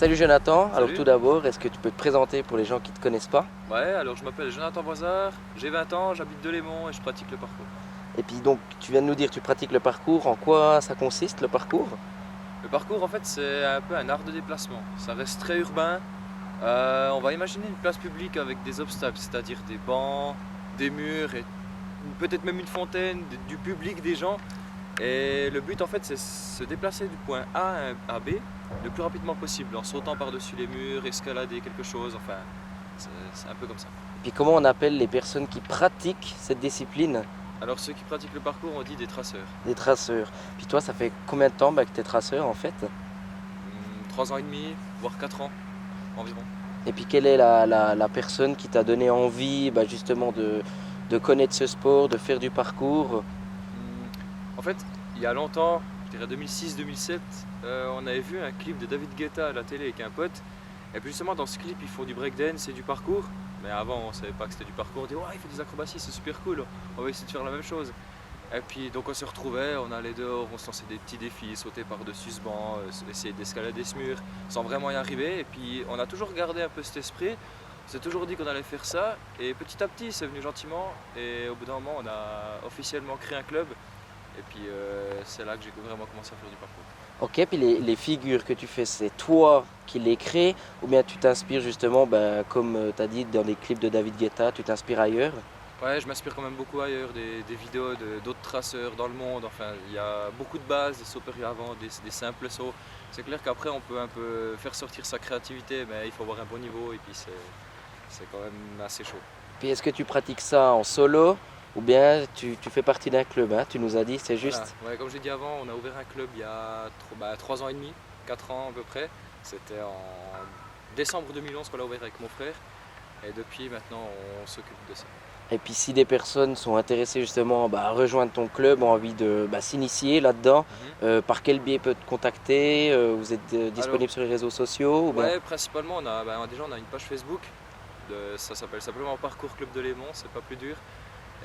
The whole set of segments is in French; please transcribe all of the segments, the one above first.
Salut Jonathan, alors Salut. tout d'abord, est-ce que tu peux te présenter pour les gens qui ne te connaissent pas? Ouais, alors je m'appelle Jonathan Voisard, j'ai 20 ans, j'habite Delémont et je pratique le parcours. Et puis donc, tu viens de nous dire que tu pratiques le parcours, en quoi ça consiste le parcours? Le parcours en fait c'est un peu un art de déplacement, ça reste très urbain. On va imaginer une place publique avec des obstacles, c'est-à-dire des bancs, des murs et peut-être même une fontaine, du public, des gens. Et le but en fait c'est se déplacer du point A à B le plus rapidement possible en sautant par-dessus les murs, escalader quelque chose, enfin c'est un peu comme ça. Et puis comment on appelle les personnes qui pratiquent cette discipline? Alors ceux qui pratiquent le parcours on dit des traceurs. Des traceurs. Puis toi, ça fait combien de temps que tu es traceur en fait? 3 ans et demi, voire 4 ans environ. Et puis quelle est la personne qui t'a donné envie justement de connaître ce sport, de faire du parcours? En fait, il y a longtemps, je dirais 2006-2007, on avait vu un clip de David Guetta à la télé avec un pote. Et puis justement dans ce clip ils font du breakdance et du parcours. Mais avant on savait pas que c'était du parcours, on dit ouais il fait des acrobaties, c'est super cool, on va essayer de faire la même chose. Et puis donc on se retrouvait, on allait dehors, on se lançait des petits défis, sauter par-dessus ce banc, essayer d'escalader ce mur sans vraiment y arriver. Et puis on a toujours gardé un peu cet esprit, on s'est toujours dit qu'on allait faire ça. Et petit à petit c'est venu gentiment et au bout d'un moment on a officiellement créé un club. Et puis c'est là que j'ai vraiment commencé à faire du parcours. Ok, puis les figures que tu fais, c'est toi qui les crées ou bien tu t'inspires justement, comme tu as dit dans les clips de David Guetta, tu t'inspires ailleurs? Ouais, je m'inspire quand même beaucoup ailleurs, des vidéos d'autres traceurs dans le monde. Enfin, il y a beaucoup de bases, des sauts périlleux avant, des simples sauts. C'est clair qu'après, on peut un peu faire sortir sa créativité, mais il faut avoir un bon niveau et puis c'est quand même assez chaud. Puis est-ce que tu pratiques ça en solo ou bien tu fais partie d'un club, hein? Tu nous as dit, c'est Voilà. juste? Ouais, comme j'ai dit avant, on a ouvert un club il y a 3 ans et demi, 4 ans à peu près. C'était en décembre 2011 qu'on l'a ouvert avec mon frère. Et depuis, maintenant, on s'occupe de ça. Et puis si des personnes sont intéressées justement à rejoindre ton club, ont envie de s'initier là-dedans, Mhm. par quel biais peut te contacter? Vous êtes Alors, disponible sur les réseaux sociaux ou bien? ouais, principalement, déjà on a une page Facebook. Ça s'appelle simplement Parcours Club de Lémont, c'est pas plus dur.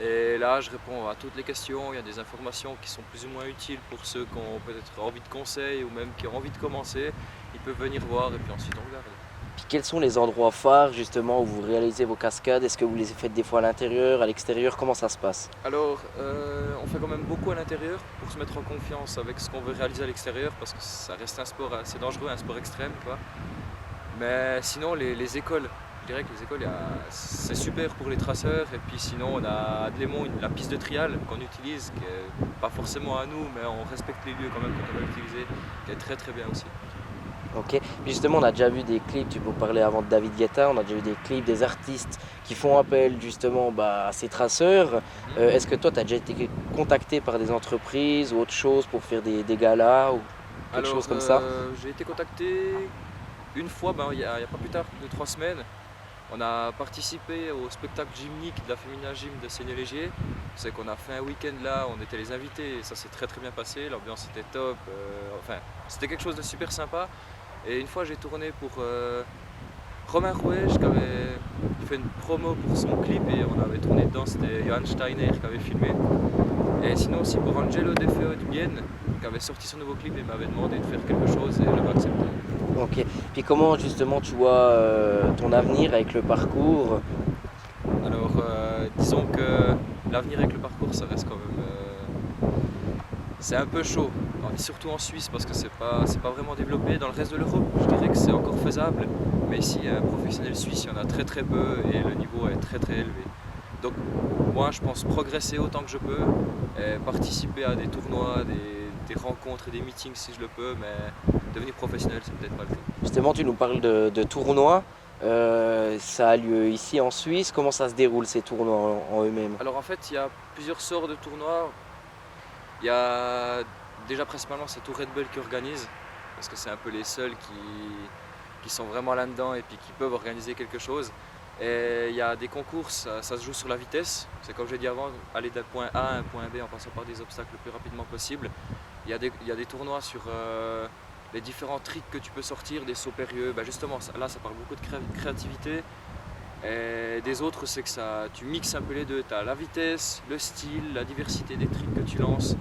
Et là, je réponds à toutes les questions. Il y a des informations qui sont plus ou moins utiles pour ceux qui ont peut-être envie de conseils ou même qui ont envie de commencer. Ils peuvent venir voir et puis ensuite on regarde. Puis quels sont les endroits phares justement où vous réalisez vos cascades? Est-ce que vous les faites des fois à l'intérieur, à l'extérieur? Comment ça se passe? Alors, on fait quand même beaucoup à l'intérieur pour se mettre en confiance avec ce qu'on veut réaliser à l'extérieur parce que ça reste un sport assez dangereux, un sport extrême, quoi. Mais sinon, les écoles, je dirais que les écoles, c'est super pour les traceurs. Et puis sinon, on a à Delémont la piste de trial qu'on utilise, qui est pas forcément à nous, mais on respecte les lieux quand même quand on va l'utiliser, qui est très très bien aussi. Ok. Puis justement, on a déjà vu des clips, tu peux parler avant de David Guetta, on a déjà vu des clips des artistes qui font appel justement à ces traceurs. Est-ce que toi, tu as déjà été contacté par des entreprises ou autre chose pour faire des galas ou quelque Alors, chose comme ça? j'ai été contacté une fois, il y a pas plus tard de 3 semaines. On a participé au spectacle gymnique de la Femina Gym de Seigneur-Légier. C'est qu'on a fait un week-end là, on était les invités et ça s'est très très bien passé. L'ambiance était top. Enfin, c'était quelque chose de super sympa. Et une fois, j'ai tourné pour Romain Rouège qui avait fait une promo pour son clip et on avait tourné dedans. C'était Johann Steiner qui avait filmé. Et sinon aussi pour Angelo De Feo de Bienne qui avait sorti son nouveau clip et m'avait demandé de faire quelque chose et j'avais accepté. Ok. Puis comment justement tu vois ton avenir avec le parcours? Alors, disons que l'avenir avec le parcours, ça reste quand même. C'est un peu chaud, surtout en Suisse parce que c'est pas vraiment développé. Dans le reste de l'Europe, je dirais que c'est encore faisable, mais ici, un professionnel suisse, il y en a très très peu et le niveau est très très élevé. Donc, moi, je pense progresser autant que je peux, et participer à des tournois, des rencontres et des meetings si je le peux, mais devenir professionnel, c'est peut-être pas le cas. Justement, tu nous parles de tournois. Ça a lieu ici en Suisse. Comment ça se déroule ces tournois en eux-mêmes? Alors, en fait, il y a plusieurs sortes de tournois. Il y a déjà principalement c'est tout Red Bull qui organise, parce que c'est un peu les seuls qui sont vraiment là-dedans et puis qui peuvent organiser quelque chose. Et il y a des concours, ça se joue sur la vitesse. C'est comme j'ai dit avant, aller d'un point A à un point B en passant par des obstacles le plus rapidement possible. Il y a des tournois sur les différents tricks que tu peux sortir, des sauts périlleux. Justement, là ça parle beaucoup de créativité. Et des autres, c'est que tu mixes un peu les deux. Tu as la vitesse, le style, la diversité des tricks que tu lances.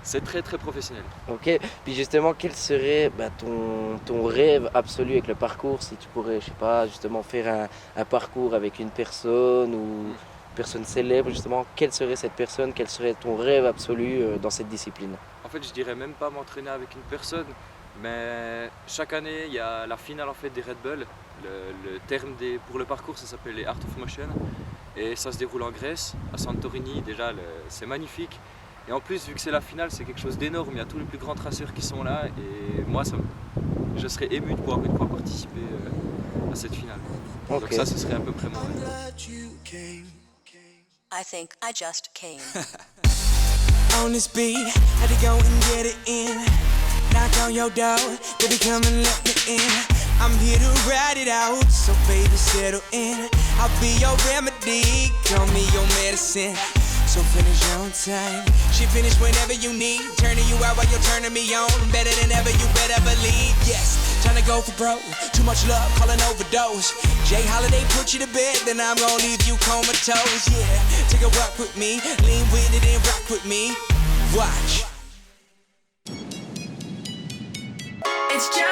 C'est très très professionnel. Ok, puis justement, quel serait ton rêve absolu avec le parcours si tu pourrais, je sais pas, justement faire un parcours avec une personne ou une personne célèbre, justement, quelle serait cette personne, quel serait ton rêve absolu dans cette discipline? En fait, je dirais même pas m'entraîner avec une personne, mais chaque année, il y a la finale en fait des Red Bull. Le terme pour le parcours, ça s'appelle les Art of Motion. Et ça se déroule en Grèce, à Santorini. Déjà, c'est magnifique. Et en plus, vu que c'est la finale, c'est quelque chose d'énorme. Il y a tous les plus grands traceurs qui sont là. Et moi, je serais ému de pouvoir une fois participer à cette finale. Ok. Donc ça, ce serait à peu près mon rêve. I think I just came. On this beat, had to go and get it in. Knock on your door, baby come and let me in. I'm here to ride it out, so baby settle in. I'll be your remedy, call me your medicine. So finish on time, she finish whenever you need. Turning you out while you're turning me on. Better than ever, you better believe. Yes, trying to go for broke, too much love, calling overdose. Jay Holiday put you to bed, then I'm gonna leave you comatose. Yeah, take a walk with me, lean with it and rock with me. Watch. It's just